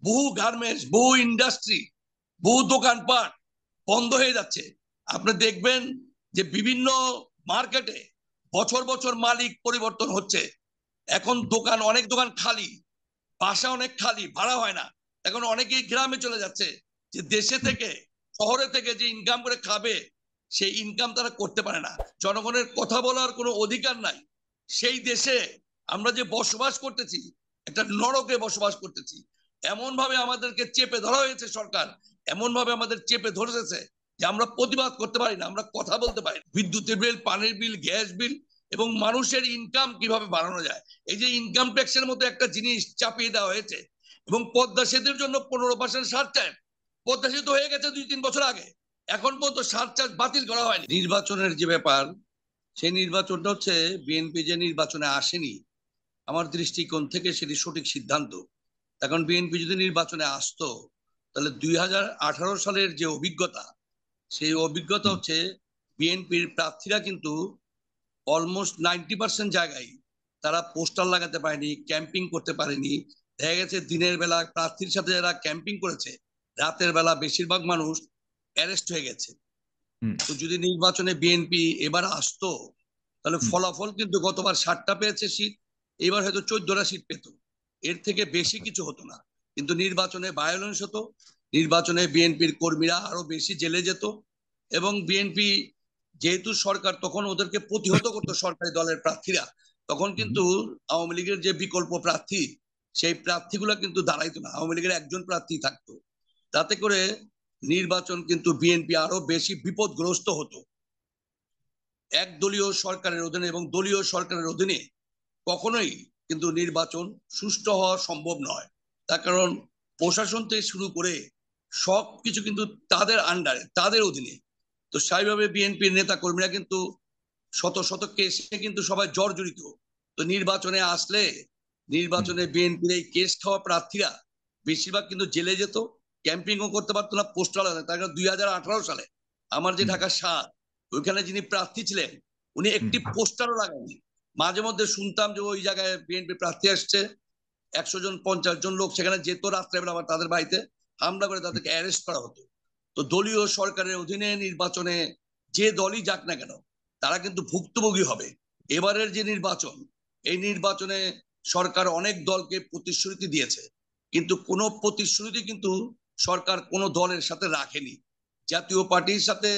বহু গার্মেন্টস, বহু ইন্ডাস্ট্রি, বহু দোকানপাট বন্ধ হয়ে যাচ্ছে। আপনি দেখবেন যে বিভিন্ন মার্কেটে বছর বছর মালিক পরিবর্তন হচ্ছে। এখন দোকান, অনেক দোকান খালি, বাসা অনেক খালি, ভাড়া হয় না। এখন অনেকেই গ্রামে চলে যাচ্ছে, যে দেশে থেকে, শহরে থেকে যে ইনকাম করে খাবে, সেই ইনকাম তারা করতে পারে না। জনগণের কথা বলার কোনো অধিকার নাই। সেই দেশে আমরা যে বসবাস করতেছি, একটা নরকে বসবাস করতেছি। এমন ভাবে আমাদেরকে চেপে ধরা হয়েছে সরকার, এমন ভাবে আমাদের চেপে ধরেছে যে আমরা প্রতিবাদ করতে পারি না, আমরা কথা বলতে পারি না। বিদ্যুতের বিল, পানির বিল, গ্যাস বিল, এবং মানুষের ইনকাম কিভাবে বাড়ানো যায়, এই যে ইনকাম ট্যাক্সের মতো একটা জিনিস চাপিয়ে দেওয়া হয়েছে। এবং পদ্মা সেতুর জন্য 15% সারচার্জ, পদ্মা সেতু হয়ে গেছে 2-3 বছর আগে, এখন পর্যন্ত সারচার্জ বাতিল করা হয়নি। নির্বাচনের যে ব্যাপার, সেই নির্বাচনটা হচ্ছে, বিএনপি যে নির্বাচনে আসেনি, আমার দৃষ্টিকোণ থেকে সেটি সঠিক সিদ্ধান্ত। এখন বিএনপি যদি নির্বাচনে আসতো, তাহলে 2018 সালের যে অভিজ্ঞতা, সেই অভিজ্ঞতা হচ্ছে বিএনপির প্রার্থীরা কিন্তু অলমোস্ট 90% জায়গায় তারা পোস্টার লাগাতে পারেনি, ক্যাম্পিং করতে পারেনি। দেখা গেছে দিনের বেলা প্রার্থীর সাথে যারা ক্যাম্পিং করেছে, রাতের বেলা বেশিরভাগ মানুষ অ্যারেস্ট হয়ে গেছে। তো যদি নির্বাচনে বিএনপি এবার আসতো, তাহলে ফলাফল কিন্তু গতবার 7টা পেয়েছে সিট, এবার হয়তো 14টা সিট পেত, এর থেকে বেশি কিছু হতো না। কিন্তু নির্বাচনে ভায়োলেন্স হতো, নির্বাচনে বিএনপির কর্মীরা আরো বেশি জেলে যেত। এবং বিএনপি, যেহেতু সরকার তখন ওদেরকে প্রতিহত করতো, সরকারি দলের প্রার্থীরা, তখন কিন্তু আওয়ামী লীগের যে বিকল্প প্রার্থী, সেই প্রার্থীগুলো কিন্তু দাঁড়াইতো না, আওয়ামী লীগের একজন প্রার্থী থাকতো। তাতে করে নির্বাচন কিন্তু বিএনপি আরো বেশি বিপদগ্রস্ত হতো। একদলীয় সরকারের অধীনে এবং দলীয় সরকারের অধীনে কখনোই কিন্তু নির্বাচন সুষ্ঠু হওয়া সম্ভব নয়। তার কারণ প্রশাসন থেকে শুরু করে সবকিছু কিন্তু তাদের আন্ডারে, তাদের অধীনে। তো স্বাভাবিকভাবে বিএনপির নেতা কর্মীরা কিন্তু শত শত কেসে কিন্তু সবাই জর্জরিত। তো নির্বাচনে আসলে, নির্বাচনে বিএনপির এই কেস খাওয়া প্রার্থীরা বেশিরভাগ কিন্তু জেলে যেত, ক্যাম্পিংও করতে পারতো না, পোস্টার। তার কারণ 2018 সালে আমার যে ঢাকা 7, ওইখানে যিনি প্রার্থী ছিলেন, উনি একটি পোস্টারও লাগাননি। মাঝে মধ্যে শুনতাম যে ওই জায়গায় বিএনপি প্রার্থী আসছে, 100 জন 50 জন লোক সেখানে যেত রাত্রেবেলা, আবার তাদের বাড়িতে হামলা করে তাদেরকে অ্যারেস্ট করা হতো। তো দলীয় সরকারের অধীনে নির্বাচনে যে দলই যাক না কেন, তারা কিন্তু ভুক্তভোগী হবে। এবারের যে নির্বাচন, এই নির্বাচনে সরকার অনেক দলকে প্রতিশ্রুতি দিয়েছে, কিন্তু কোনো প্রতিশ্রুতি কিন্তু সরকার কোনো দলের সাথে রাখেনি। জাতীয় পার্টির সাথে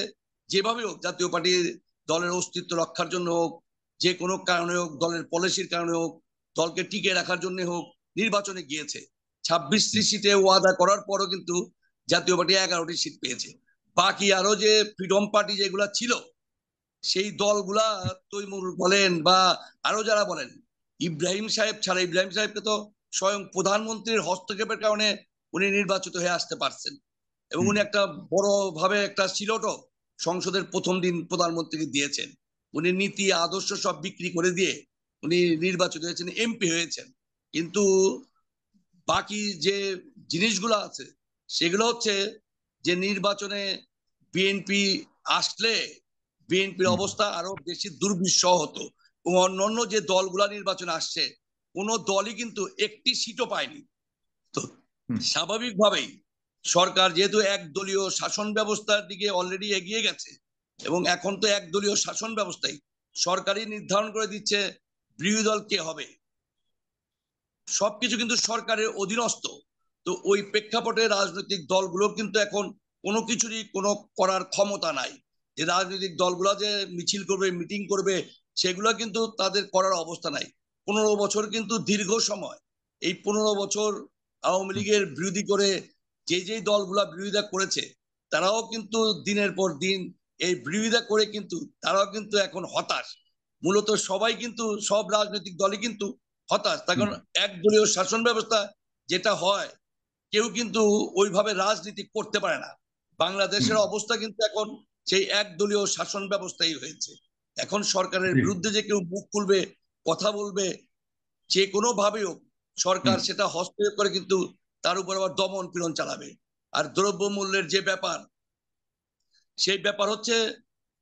যেভাবে হোক, জাতীয় পার্টির দলের অস্তিত্ব রক্ষার জন্য হোক, যে কোনো কারণে হোক, দলের পলিসির কারণে হোক, দলকে টিকে রাখার জন্য হোক, নির্বাচনে গিয়েছে। 26টি সিটে ওয়াদা করার পরও কিন্তু জাতীয় পার্টি 11টি সিট পেয়েছে। বাকি আরো যে ফ্রিডম পার্টি যেগুলা ছিল, সেই দলগুলা, তৈমুর বলেন বা আরো যারা বলেন, ইব্রাহিম সাহেব ছাড়া, ইব্রাহিম সাহেবকে তো স্বয়ং প্রধানমন্ত্রীর হস্তক্ষেপের কারণে উনি নির্বাচিত হয়ে আসতে পারছেন। এবং উনি একটা বড় ভাবে একটা সিলটও সংসদের প্রথম দিন প্রধানমন্ত্রীকে দিয়েছেন। উনি নীতি আদর্শ সব বিক্রি করে দিয়ে উনি নির্বাচিত হয়েছেন, এমপি হয়েছেন। কিন্তু বাকি যে জিনিসগুলো আছে, সেগুলো হচ্ছে যে নির্বাচনে বিএনপি আসলে বিএনপির অবস্থা আরো বেশি দুর্বিষহ হতো। এবং অন্যান্য যে দলগুলা নির্বাচনে আসছে, কোনো দলই কিন্তু একটি সিটও পায়নি। তো স্বাভাবিকভাবেই সরকার যেহেতু একদলীয় শাসন ব্যবস্থার দিকে অলরেডি এগিয়ে গেছে, এবং এখন তো একদলীয় শাসন ব্যবস্থায় সরকারই নির্ধারণ করে দিচ্ছে বিরোধী দল কে হবে, সবকিছু কিন্তু সরকারের অধীনস্থ। তো ওই প্রেক্ষাপটে রাজনৈতিক দলগুলো কিন্তু এখন কোনো কিছুরই কোনো করার ক্ষমতা নাই। যে রাজনৈতিক দলগুলো যে মিছিল করবে, মিটিং করবে, সেগুলো কিন্তু তাদের করার অবস্থা নাই। 15 বছর কিন্তু দীর্ঘ সময়। এই 15 বছর আওয়ামী লীগের বিরোধী করে যে দলগুলা বিরোধিতা করেছে, তারাও কিন্তু দিনের পর দিন এই বিরোধিতা করে কিন্তু তারাও কিন্তু এখন হতাশ। মূলত সবাই কিন্তু, সব রাজনৈতিক দলই কিন্তু হতাশ। তার কারণ একদলীয় শাসন ব্যবস্থা যেটা হয়, কেউ কিন্তু ওইভাবে রাজনীতি করতে পারে না। বাংলাদেশের অবস্থা কিন্তু এখন সেই একদলীয় শাসন ব্যবস্থাই হয়েছে। এখন সরকারের বিরুদ্ধে যে কেউ মুখ খুলবে, কথা বলবে, যে কোনো ভাবেই হোক, সরকার সেটা হস্তক্ষেপ করে কিন্তু তার উপর আবার দমন পীড়ন চালাবে। আর দ্রব্য মূল্যের যে ব্যাপার, সেই ব্যাপার হচ্ছে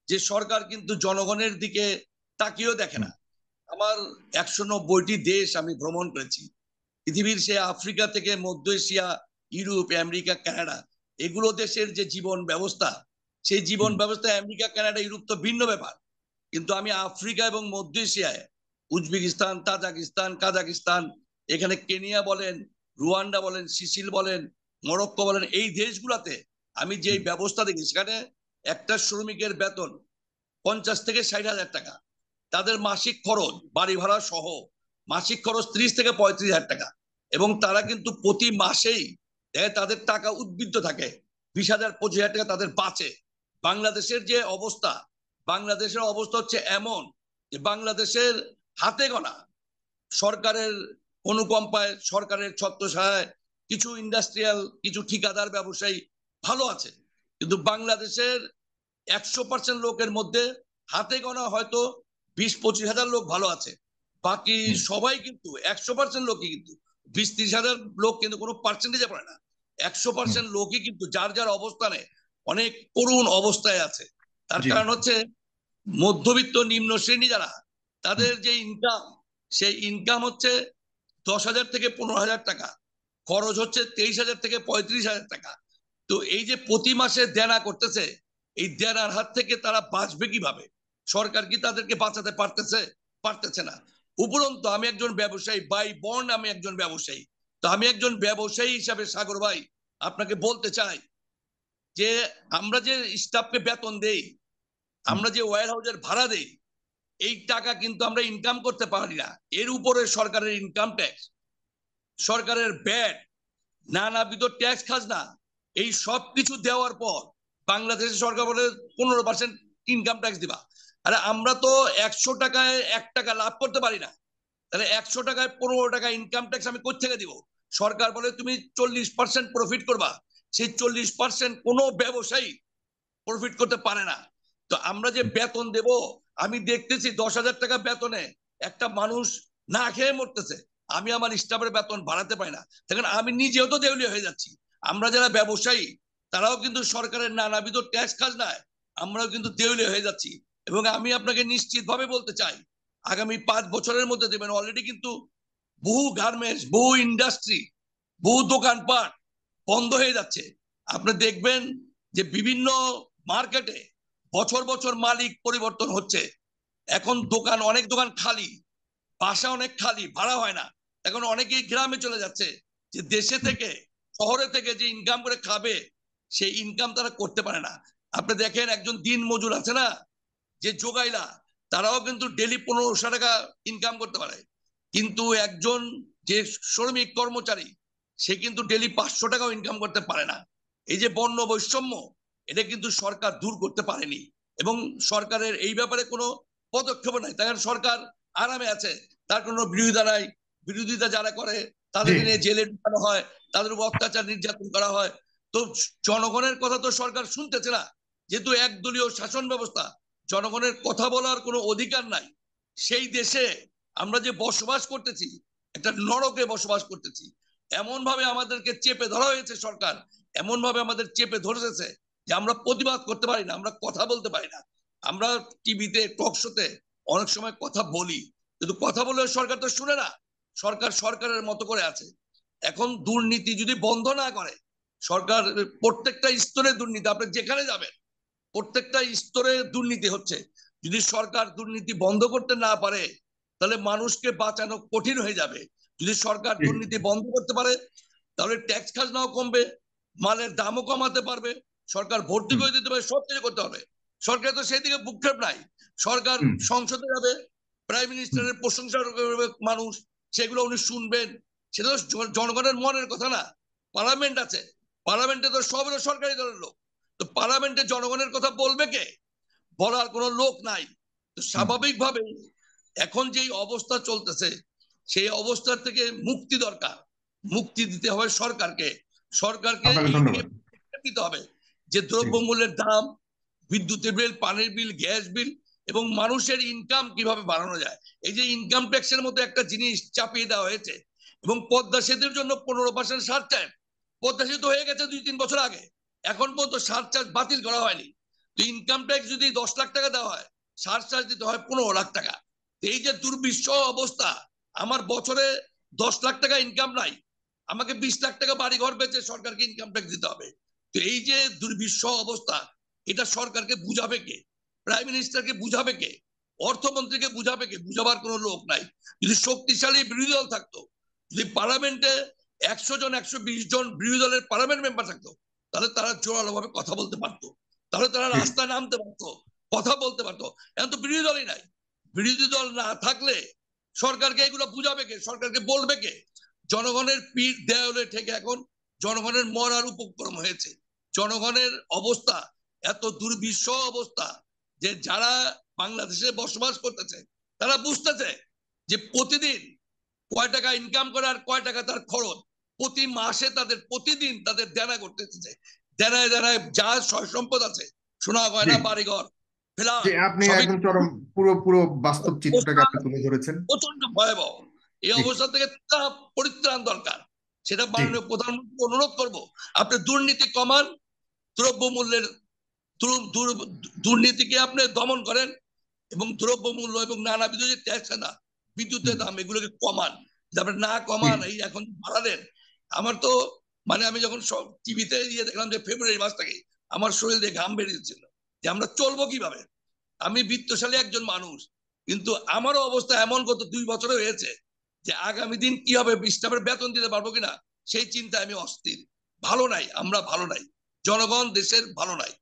যে সরকার কিন্তু জনগণের দিকে তাকিয়েও দেখে না। আমার 190টি দেশ আমি ভ্রমণ করেছি, পৃথিবীর সে আফ্রিকা থেকে মধ্য এশিয়া, ইউরোপ, আমেরিকা, কানাডা, এগুলো দেশের যে জীবন ব্যবস্থা, সেই জীবন ব্যবস্থা আমেরিকা, কানাডা, ইউরোপ তো ভিন্ন ব্যাপার। কিন্তু আমি আফ্রিকা এবং মধ্য এশিয়ায় উজবেকিস্তান, তাজিকিস্তান, কাজাকিস্তান, এখানে কেনিয়া বলেন, রুয়ান্ডা বলেন, সিসিল বলেন, মরক্কো বলেন, এই দেশগুলাতে আমি যে ব্যবস্থা দেখি, সেখানে একটা শ্রমিকের বেতন 50 থেকে 60 হাজার টাকা। তাদের মাসিক খরচ বাড়ি ভাড়া সহ মাসিক খরচ 30 থেকে 35 হাজার টাকা। এবং তারা কিন্তু প্রতি মাসেই তাদের টাকা উদ্বৃত্ত থাকে, 20,000 25,000 টাকা তাদের বাঁচে। বাংলাদেশের যে অবস্থা, বাংলাদেশের অবস্থা হচ্ছে এমন যে বাংলাদেশের হাতে গোনা সরকারের অনুকম্পায়, সরকারের ছত্রছায়ায় কিছু ইন্ডাস্ট্রিয়াল, কিছু ঠিকাদার ব্যবসায়ী ভালো আছে। কিন্তু বাংলাদেশের 100% লোকের মধ্যে হাতে গোনা হয়তো 20-25 হাজার লোক ভালো আছে। বাকি সবাই কিন্তু 100% লোকই কিন্তু 20-30 হাজার লোক কিন্তু কোনো পার্সেন্টেজে পড়ে না। 100% লোকই কিন্তু যার যার অবস্থানে অনেক করুণ অবস্থায় আছে। তার কারণ হচ্ছে মধ্যবিত্ত নিম্ন শ্রেণী যারা, তাদের যে ইনকাম, সেই ইনকাম হচ্ছে 10,000 থেকে 15,000 টাকা, খরচ হচ্ছে 23,000 থেকে 35,000 টাকা। তো এই যে প্রতি মাসে দেনা করতেছে, এই দেনার হাত থেকে তারা বাঁচবে কিভাবে? সরকার কি তাদেরকে বাঁচাতে পারতেছে? পারতেছে না। উপরন্তু আমি একজন ব্যবসায়ী, বাই বর্ন আমি একজন ব্যবসায়ী। তো আমি একজন ব্যবসায়ী হিসাবে সাগর ভাই আপনাকে বলতে চাই যে আমরা যে স্টাফকে বেতন দেই, আমরা যে ওয়্যার হাউসের ভাড়া দেই, এই টাকা কিন্তু আমরা ইনকাম করতে পারি না। এর উপরে সরকারের ইনকাম ট্যাক্স, সরকারের ব্যাট, নানাবিধ ট্যাক্স খাজনা, এই সব কিছু দেওয়ার পর বাংলাদেশের সরকার বলে 15% ইনকাম ট্যাক্স দিবা। আরে আমরা তো 100 টাকায় 1 টাকা লাভ করতে পারি না, তাহলে 100 টাকায় 15 টাকা ইনকাম ট্যাক্স আমি কোথা দিব? সরকার বলে তুমি 40% প্রফিট করবা, সেই 40% কোনো ব্যবসায়ী প্রফিট করতে পারে না। তো আমরা যে বেতন দেব, আমি দেখতেছি 10,000 টাকা বেতনে একটা মানুষ না খেয়ে মরতেছে। আমি আমার স্টাফের বেতন বাড়াতে পারি না, তখন আমি নিজেও তো দেউলিয়া হয়ে যাচ্ছি। আমরা যারা ব্যবসায়ী, তারাও কিন্তু সরকারের নানাবিধ ট্যাক্স খাজনায় আমরাও কিন্তু দেউলিয়া হয়ে যাচ্ছি। এবং আমি আপনাকে নিশ্চিত ভাবে বলতে চাই, আগামী 5 বছরের মধ্যে দেবেন অলরেডি কিন্তু বহু গার্মেন্টস, বহু ইন্ডাস্ট্রি, বহু দোকানপাট বন্ধ হয়ে যাচ্ছে। আপনি দেখবেন যে বিভিন্ন মার্কেটে বছর বছর মালিক পরিবর্তন হচ্ছে। এখন দোকান, অনেক দোকান খালি, বাসা অনেক খালি, ভাড়া হয় না। এখন অনেকেই গ্রামে চলে যাচ্ছে, যে দেশে থেকে, শহরে থেকে যে ইনকাম করে খাবে, সেই ইনকাম তারা করতে পারে না। আপনি দেখেন একজন দিন মজুর আছে না, যে যোগাইলা, তারাও কিন্তু ডেলি 1500 টাকা ইনকাম করতে পারে। কিন্তু একজন যে শ্রমিক কর্মচারী, সে কিন্তু ডেলি 500 টাকাও ইনকাম করতে পারে না। এই যে বর্ণ বৈষম্য, এটা কিন্তু সরকার দূর করতে পারেনি। এবং সরকারের এই ব্যাপারে কোনো পদক্ষেপ নাই। তাই সরকার আরামে আছে, তার কোনো বিরোধিতা নাই। বিরোধিতা যারা করে তাদেরকে নিয়ে জেলে ঢুকানো হয়, তাদের উপর অত্যাচার নির্যাতন করা হয়। তো জনগণের কথা তো সরকার শুনতেছে না, যেহেতু একদলীয় শাসন ব্যবস্থা, জনগণের কথা বলার কোনো অধিকার নাই। সেই দেশে আমরা যে বসবাস করতেছি, একটা নরকে বসবাস করতেছি। এমন ভাবে আমাদেরকে চেপে ধরা হয়েছে সরকার, এমন ভাবে আমাদের চেপে ধরেছে যে আমরা প্রতিবাদ করতে পারি না, আমরা কথা বলতে পারি না। আমরা টিভিতে, টক শোতে অনেক সময় কথা বলি, কিন্তু কথা বলে সরকার তো শুনে না। সরকার সরকারের মতো করে আছে। এখন দুর্নীতি যদি বন্ধ না করে সরকার, প্রত্যেকটা স্তরে দুর্নীতি, আপনি যেখানে যাবেন প্রত্যেকটা স্তরে দুর্নীতি হচ্ছে। যদি সরকার দুর্নীতি বন্ধ করতে না পারে, তাহলে মানুষকে বাঁচানো কঠিন হয়ে যাবে। যদি সরকার দুর্নীতি বন্ধ করতে পারে, তাহলে ট্যাক্স খাজনাও কমবে, মালের দামও কমাতে পারবে, সরকার ভর্তি করে দিতে পারে, সব কিছু করতে হবে। সরকার তো সেই দিকে ভূক্ষেপ নাই। সরকার সংসদে যাবে, প্রাইম মিনিস্টারের প্রশংসা করবে মানুষ, সেগুলো উনি শুনবেন। সেটা তো জনগণের মনের কথা না। পার্লামেন্ট আছে, পার্লামেন্টে তো সব সরকারি দলের লোক। তো পার্লামেন্টে জনগণের কথা বলবে কে? বলার কোনো লোক নাই। তো স্বাভাবিকভাবে এখন যেই অবস্থা চলতেছে, সেই অবস্থার থেকে মুক্তি দরকার। মুক্তি দিতে হবে সরকারকে। সরকারকে দিতে হবে যে দ্রব্যমূল্যের দাম, বিদ্যুতের বিল, পানির বিল, গ্যাস বিল এবং মানুষের ইনকাম কিভাবে বাড়ানো যায়। এই যে ইনকাম ট্যাক্সের মতো একটা জিনিস চাপিয়ে দেওয়া হয়েছে, এবং পদ্মা সেতুর জন্য 15% সারচার্জ। পদ্মা সেতু হয়ে গেছে 2-3 বছর আগে, এখন পর্যন্ত সারচার্জ বাতিল করা হয়নি। তো ইনকাম ট্যাক্স যদি 10 লাখ টাকা দেওয়া হয়, সারচার্জ দিতে হয় 15 লাখ টাকা। এই যে দুর্বিষহ অবস্থা, আমার বছরে 10 লাখ টাকা ইনকাম নাই, আমাকে 20 লাখ টাকা বাড়ি ঘর বেচে সরকারকে ইনকাম ট্যাক্স দিতে হবে। তো এই যে দুর্বিষহ অবস্থা, এটা সরকারকে বুঝাবে কে? প্রাইম মিনিস্টারকে বুঝাবে কে? অর্থমন্ত্রীকে বুঝাবে কে? বুঝাবার কোনো লোক নাই। যদি শক্তিশালী বিরোধী দল থাকতো, যদি পার্লামেন্টে 100 জন 120 জন বিরোধী দলের পার্লামেন্ট মেম্বার থাকতো, তাহলে তারা জোরালো ভাবে কথা বলতে পারতো, তাহলে তারা রাস্তায় নামতে পারতো, কথা বলতে পারতো। এখন তো বিরোধী দলই নাই। বিরোধী দল না থাকলে সরকারকে এগুলো বুঝাবে কে? সরকারকে বলবে কে? জনগণের পিঠ দেয়ালে ঠেকে এখন জনগণের মরার উপক্রম হয়েছে। জনগণের অবস্থা এত দুর্বিষহ অবস্থা যে যারা বাংলাদেশে বসবাস করতেছে তারা বুঝতেছে যে প্রতিদিন কয় টাকা ইনকাম করে আর কয় টাকা তার খরচ। প্রতি মাসে তাদের প্রতিদিন তাদের দেনা করতেছে। দেনায় দেনায় যা সয় সম্পদ আছে, সোনা গয়না বাড়িঘর ফ্ল্যাট, যে আপনি সবই একদম চরম পুরো পুরো বাস্তব চিত্রটাকে আপনি তুলে ধরেছেন। প্রচন্ড ভয়াবহ। এই জি অবস্থা থেকে পরিত্রাণ দরকার। সেটা জি মাননীয় প্রধানমন্ত্রী অনুরোধ করব, আপনি দুর্নীতি কমান, দ্রব্য মূল্যের দুর্নীতিকে আপনি দমন করেন, এবং দ্রব্য মূল্য এবং নানাবিধ যে ট্যাক্স না, বিদ্যুতের দাম, এগুলোকে কমান। আপনি না জি কমান, এই এখন বাড়ালেন। আমার তো মানে আমি যখন সব টিভিতে ইয়ে দেখলাম যে ফেব্রুয়ারি মাস থেকে আমার শরীর দিয়ে ঘাম বেরিয়েছিল যে আমরা চলবো কিভাবে। আমি বিত্তশালী একজন মানুষ, কিন্তু আমারও অবস্থা এমন গত 2 বছরে হয়েছে যে আগামী দিন কি হবে, স্টাফের বেতন দিতে পারবো কিনা সেই চিন্তায় আমি অস্থির। ভালো নাই, আমরা ভালো নাই, জনগণ দেশের ভালো নাই।